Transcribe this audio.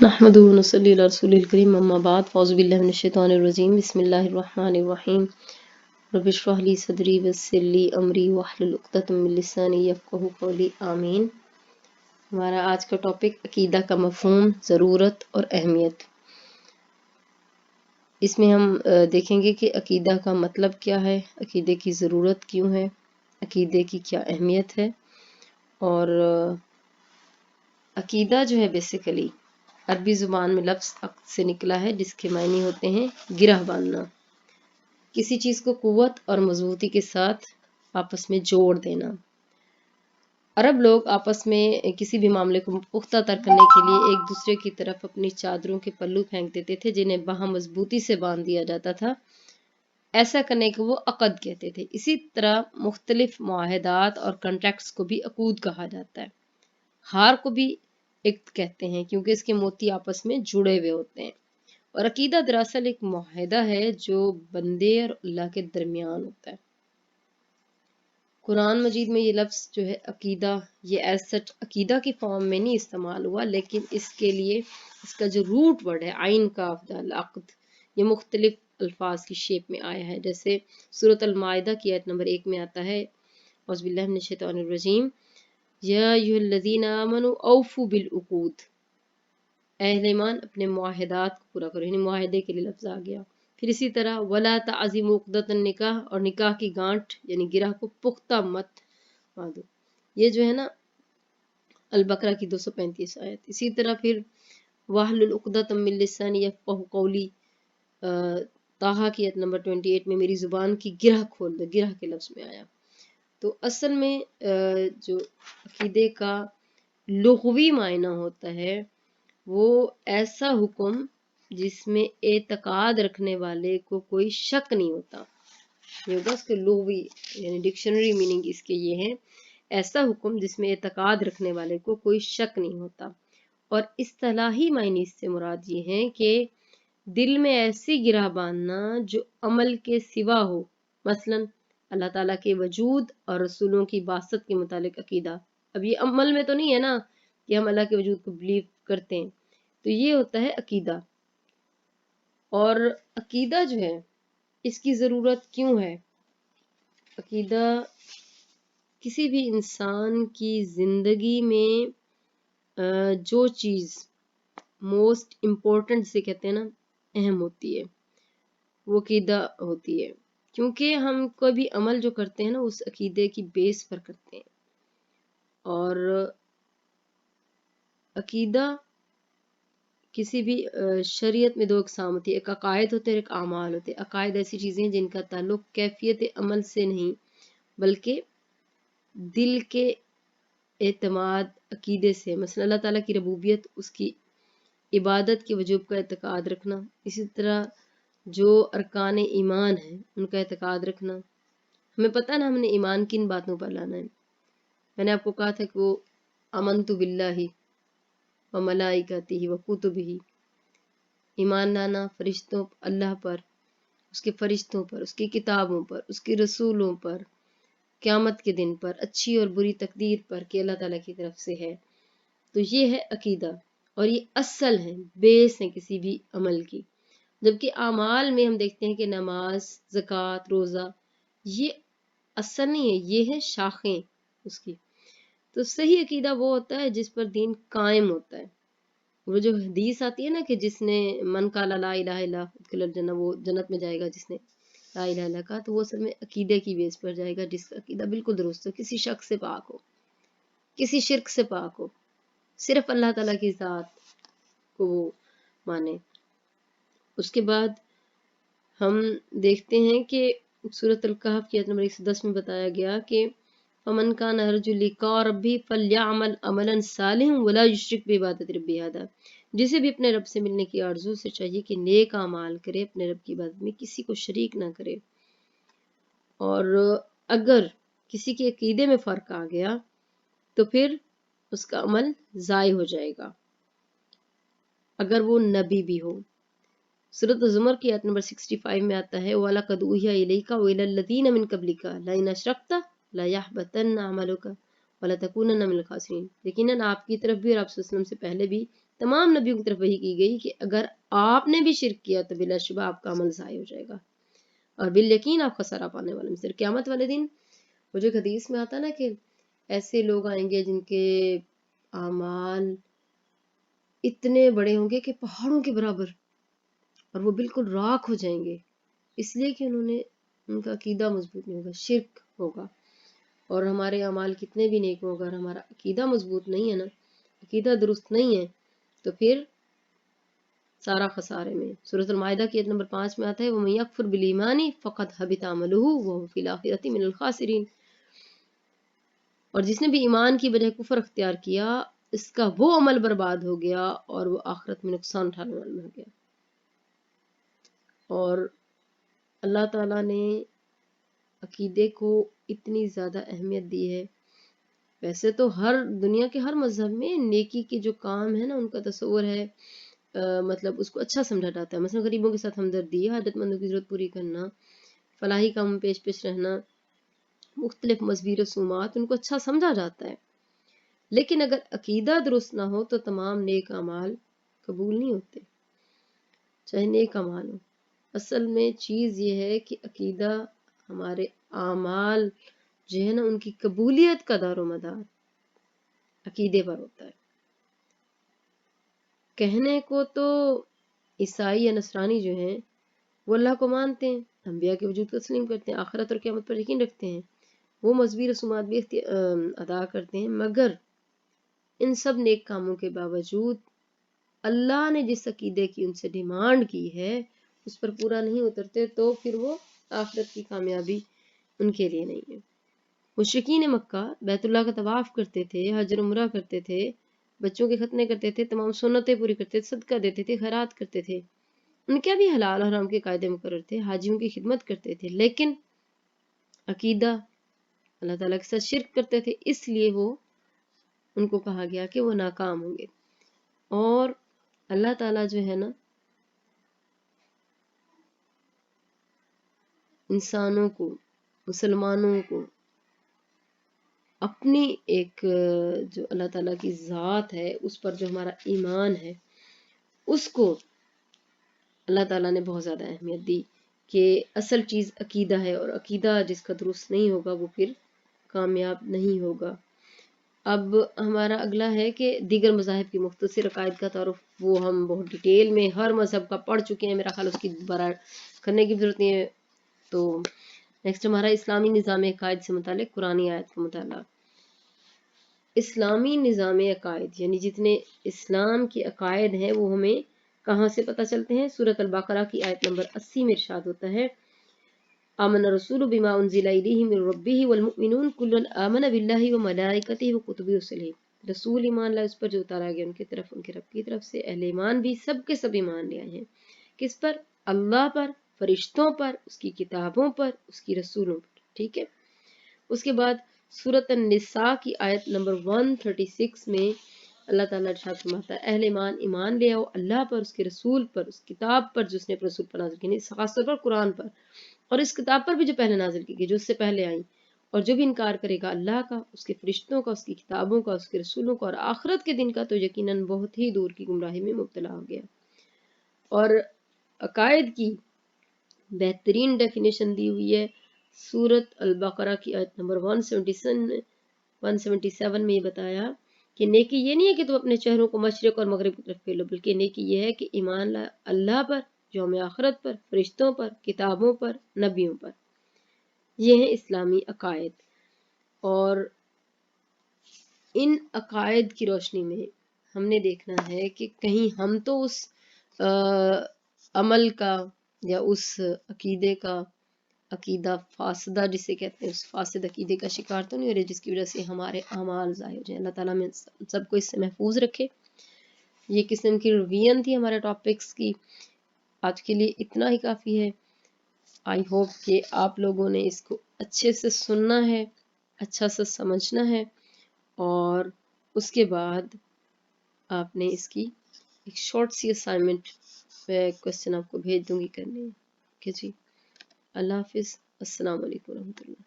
نحمد ونصلي على رسول الكريم اما بعد فاعوذ بالله من الشیطان الرجیم بسم اللہ الرحمن الرحیم رب اشرح لي صدری ويسر لي امری واحلل عقدۃ من لسانی یفقهوا قولی آمین۔ ہمارا آج کا ٹاپک عقیدہ کا مفہوم، ضرورت اور اہمیت۔ اس میں ہم دیکھیں گے کہ عقیدہ کا مطلب کیا ہے، عقیدے کی ضرورت کیوں ہے، عقیدے کی کیا اہمیت ہے، اور عقیدہ جو ہے بیسیکلی عربی زبان میں لفظ عقد سے نکلا ہے، جس کے معنی ہوتے ہیں گرہ باندھنا، کسی چیز کو قوت اور مضبوطی کے ساتھ آپس میں جوڑ دینا۔ عرب لوگ آپس میں کسی بھی معاملے کو پختہ تر کرنے کے لیے ایک دوسرے کی طرف اپنی چادروں کے پلو پھینک دیتے تھے، جنہیں باہم مضبوطی سے باندھ دیا جاتا تھا۔ ایسا کرنے کو وہ عقد کہتے تھے۔ اسی طرح مختلف معاہدات اور کنٹریکٹس کو بھی عقود کہا جاتا ہے۔ ہار کو بھی عقد کہتے ہیں کیونکہ اس کے موتی آپس میں جڑے ہوئے ہوتے ہیں، اور عقیدہ دراصل ایک معاہدہ ہے جو بندے اور اللہ کے درمیان ہوتا ہے۔ قرآن مجید میں یہ لفظ جو ہے عقیدہ، یہ ایز سچ عقیدہ کی فارم میں نہیں استعمال ہوا، لیکن اس کے لیے اس کا جو روٹ ورڈ ہے عین کاف دال عقد، یہ مختلف الفاظ کی شیپ میں آیا ہے۔ جیسے سورۃ المائدہ کی آیت نمبر 1 میں آتا ہے اعوذ باللہ من الشیطان الرجیم یا ایھا الذین آمنوا اوفوا بالعقود، اے اہل ایمان اپنے معاہدات کو پورا کرو، یعنی معاہدے کے لیے لفظ آ گیا۔ پھر اسی طرح ولا تعزموا عقدۃ النکاح، اور نکاح کی گانٹھ یعنی گرہ کو پختہ مت باندھو، یہ جو ہے نا البقرہ کی 235 آیت۔ اسی طرح پھر واحلل عقدۃ من لسانی یفقهوا قولی، طٰہٰ کی آیت نمبر 28 میں میری زبان کی گرہ کھول دو، گرہ کے لفظ میں آیا۔ تو اصل میں جو عقیدے کا لغوی معنی ہوتا ہے وہ ایسا حکم جس میں اعتقاد رکھنے والے کو کوئی شک نہیں ہوتا، یہ ہوگا اس کے لغوی یعنی ڈکشنری میننگ اس کے یہ ہے، ایسا حکم جس میں اعتقاد رکھنے والے کو کوئی شک نہیں ہوتا۔ اور اصطلاحی معنی اس سے مراد یہ ہے کہ دل میں ایسی گرہ باندھنا جو عمل کے سوا ہو، مثلا اللہ تعالیٰ کے وجود اور رسولوں کی بعثت کے متعلق عقیدہ۔ اب یہ عمل میں تو نہیں ہے نا کہ ہم اللہ کے وجود کو بلیو کرتے ہیں، تو یہ ہوتا ہے عقیدہ۔ اور عقیدہ جو ہے اس کی ضرورت کیوں ہے؟ عقیدہ کسی بھی انسان کی زندگی میں جو چیز موسٹ امپورٹنٹ سے کہتے ہیں نا اہم ہوتی ہے، وہ عقیدہ ہوتی ہے، کیونکہ ہم کوئی بھی عمل جو کرتے ہیں نا اس عقیدے کی بیس پر کرتے ہیں۔ اور عقیدہ کسی بھی شریعت میں دو اقسام ہوتی ہے، ایک عقائد ہوتے ہیں اور ایک اعمال ہوتے ہیں۔ عقائد ایسی چیزیں ہیں جن کا تعلق کیفیت عمل سے نہیں بلکہ دل کے اعتماد عقیدے سے، مثلا اللہ تعالیٰ کی ربوبیت، اس کی عبادت کے وجوب کا اعتقاد رکھنا، اسی طرح جو ارکان ایمان ہیں ان کا اعتقاد رکھنا۔ ہمیں پتہ نا ہم نے ایمان کن باتوں پر لانا ہے، میں نے آپ کو کہا تھا کہ وہ آمنت باللہ وملائکتہ وکتبہ، ایمان لانا فرشتوں اللہ پر، اس کے فرشتوں پر، اس کی کتابوں پر، اس کے رسولوں پر، قیامت کے دن پر، اچھی اور بری تقدیر پر کہ اللہ تعالیٰ کی طرف سے ہے۔ تو یہ ہے عقیدہ، اور یہ اصل ہے، بیس ہے کسی بھی عمل کی۔ جبکہ اعمال میں ہم دیکھتے ہیں کہ نماز، زکوٰۃ، روزہ یہ اصل نہیں ہے، یہ ہے شاخیں اس کی۔ تو صحیح عقیدہ وہ ہوتا ہے جس پر دین قائم ہوتا ہے۔ وہ جو حدیث آتی ہے نا کہ جس نے من قال لا الہ الا ادخل الجنہ، وہ جنت میں جائے گا جس نے لا الہ الا کہا، تو وہ اصل میں عقیدے کی بیس پر جائے گا جس کا عقیدہ بالکل درست ہو، کسی شک سے پاک ہو، کسی شرک سے پاک ہو، صرف اللہ تعالیٰ کی ذات کو وہ مانے۔ اس کے بعد ہم دیکھتے ہیں کہ سورۃ الکہف کی آیت نمبر 110 میں بتایا گیا کہ فمن کان یرجو لقاء ربہ فلیعمل عملا صالحا ولا یشرک بعبادۃ ربہ احدا، جسے بھی اپنے رب سے ملنے کی آرزو سے چاہیے کہ نیک اعمال کرے، اپنے رب کی عبادت میں کسی کو شریک نہ کرے۔ اور اگر کسی کے عقیدے میں فرق آ گیا تو پھر اس کا عمل ضائع ہو جائے گا، اگر وہ نبی بھی ہو۔ سورۃ الزمر کی آیت نمبر 65 میں آتا ہے وَلَقَدْ أُوحِیَ إِلَیْکَ وَإِلَى الَّذِینَ مِن قَبْلِکَ لَئِنْ أَشْرَکْتَ لَیَحْبَطَنَّ عَمَلُکَ वलतकूनन्ना मिनल खासिरीन, यकीनन आपकी तरफ भी और आप सल्लल्लाहु अलैहि वसल्लम से पहले भी तमाम नबियों की तरफ वही की गई कि अगर आपने भी शिरक किया तो बिलाशुबा आपका अमल ज़ाय हो जाएगा और बिल यकीन आप खसारा पाने वाले में। सिर्फ क़यामत वाले दिन वो जो हदीस में आता ना कि ऐसे लोग आएंगे जिनके आमाल इतने बड़े होंगे कि पहाड़ों के बराबर, और वो बिल्कुल राख हो जाएंगे, इसलिए कि उनका अकीदा मजबूत नहीं होगा, शिरक होगा। और हमारे अमाल कितने भी नेक हों, अगर हमारा अकीदा मजबूत नहीं है ना, अकीदा दुरुस्त नहीं है, तो फिर सारा खसारे में। सूरत अल-माइदा की आयत नंबर 5 में आता है, वमन यकफुर बिल ईमानी फ़क़द हबिता अमलुहु व हुवा फ़िल आखिरति मिनल खासिरीन, और जिसने भी ईमान की बजाय कुफ्र अख्तियार किया, इसका वो अमल बर्बाद हो गया और वो आखिरत में नुकसान उठाने वाला हो गया। और अल्लाह ताला ने अकीदे को इतनी ज़्यादा अहमियत दी है। वैसे तो हर दुनिया के हर मज़हब में नेकी के जो काम है ना, उनका तस्वुर है, मतलब उसको अच्छा समझा जाता है। मसलन गरीबों के साथ हमदर्दी, हाजतमंदों की ज़रूरत पूरी करना, फलाही काम में पेश पेश रहना, मुख्तलिफ मजहबी रसूमात, उनको अच्छा समझा जाता है। लेकिन अगर अकीदा दुरुस्त ना हो तो तमाम नेक अमाल कबूल नहीं होते, चाहे नेक अमाल हो। असल में चीज़ ये है कि अकीदा, हमारे आमाल जो है ना, उनकी कबूलियत का दारोमदार अकीदे पर होता है। कहने को तो ईसाई या नसरानी जो हैं वो अल्लाह को मानते हैं, अंबिया के वजूद को तस्लीम करते हैं, आखिरत और क़यामत पर यकीन रखते हैं, वो मजहबी रसूमात भी अदा करते हैं, मगर इन सब नेक कामों के बावजूद अल्लाह ने जिस अकीदे की उनसे डिमांड की है उस पर पूरा नहीं उतरते, तो फिर वो आखिरत की कामयाबी उनके लिए नहीं है। मुशरिकीन मक्का बैतुल्लाह का तवाफ़ करते थे, हज और उम्रा करते थे, बच्चों के खतने करते थे, तमाम सुन्नतें पूरी करते थे, सदका देते थे, खैरात करते थे, उनके भी हलाल और हराम के कायदे मुकर्रर थे, हाजियों की खिदमत करते थे, लेकिन अकीदा अल्लाह ताला के साथ शिर्क करते थे, इसलिए वो उनको कहा गया कि वो नाकाम होंगे। और अल्लाह ताला जो है ना, इंसानों को, मुसलमानों को अपनी एक जो अल्लाह ताला की ज़ात है उस पर जो हमारा ईमान है उसको अल्लाह ताला ने बहुत ज़्यादा अहमियत दी कि असल चीज़ अकीदा है, और अकीदा जिसका दुरुस्त नहीं होगा वो फिर कामयाब नहीं होगा। अब हमारा अगला है कि दीगर मज़ाहिब की मुख्तसर अकायद का तारुफ, वो हम बहुत डिटेल में हर मज़हब का पढ़ चुके हैं, मेरा ख्याल उसकी दोबारा करने की ज़रूरत नहीं है। तो नेक्स्ट हमारा इस्लामी निज़ाम अकायद से मुतालिक कुरानी आयत का मुताला। इस्लामी निज़ाम अकायद यानी जितने इस्लाम के अकायद हैं वो हमें कहाँ से पता चलते हैं? सूरत अल-बक़रा की आयत नंबर 80 में इरशाद होता है, आमन रसूलु बिमा उन्ज़िला इलैहि मिन रब्बिही वल मुमिनून कुल्लुन आमन बिल्लाहि व मलाइकतिहि व कुतुबिहि व रुसुलिहि। रसूल ईमान लाए उस पर जो उतारा गया उनकी तरफ, उनके रब की तरफ से, अहले ईमान भी सब के सब ईमान ले आए हैं। किस पर? अल्लाह पर, फरिश्तों पर, उसकी किताबों पर, उसकी रसूलों पर। ठीक है। उसके बाद सूरत अन-निसा की आयत नंबर 136 में अल्लाह ताला इरशाद फरमाता है, अहले ईमान ईमान ले आओ अल्लाह पर, उसके रसूल पर, उस किताब पर जो उसने अपने रसूल पर नाज़िल की, खासतौर पर कुरान पर, और इस किताब पर भी जो पहले नाज़िल की गई, जो उससे पहले आई। और जो भी इनकार करेगा अल्लाह का, उसके फरिश्तों का, उसकी किताबों का, उसके रसूलों का और आखिरत के दिन का, तो यकीनन बहुत ही दूर की गुमराही में मुब्तला हो गया। और अकायद की बेहतरीन डेफिनेशन दी हुई है सूरत अल-बक़रा की आयत नंबर 177 में ये बताया कि नेकी ये नहीं है कि तुम अपने चेहरों को मशरिक़ और मगरिब की तरफ फेर लो, बल्कि नेकी ये है कि ईमान ला अल्लाह पर, यौम आखिरत पर, फरिश्तों पर, किताबों पर, नबियों पर। ये है इस्लामी अकायद। और इन अकायद की रोशनी में हमने देखना है कि कहीं हम तो उस अमल का या उस अकीदे का, अकीदा फासदा जिसे कहते हैं, उस फासिद अकीदे का शिकार तो नहीं हो रहे जिसकी वजह से हमारे अमाल ज़ाहिर हो जाए। अल्लाह ताला में सबको इससे महफूज रखे। ये किस्म की रिवीजन थी हमारे टॉपिक्स की। आज के लिए इतना ही काफ़ी है। आई होप कि आप लोगों ने इसको अच्छे से सुनना है, अच्छा से समझना है, और उसके बाद आपने इसकी एक शॉर्ट सी असाइनमेंट क्वेश्चन आपको भेज दूंगी करने। ओके जी, अल्लाह हाफिज़, अस्सलाम वालेकुम रहमतुल्लाह।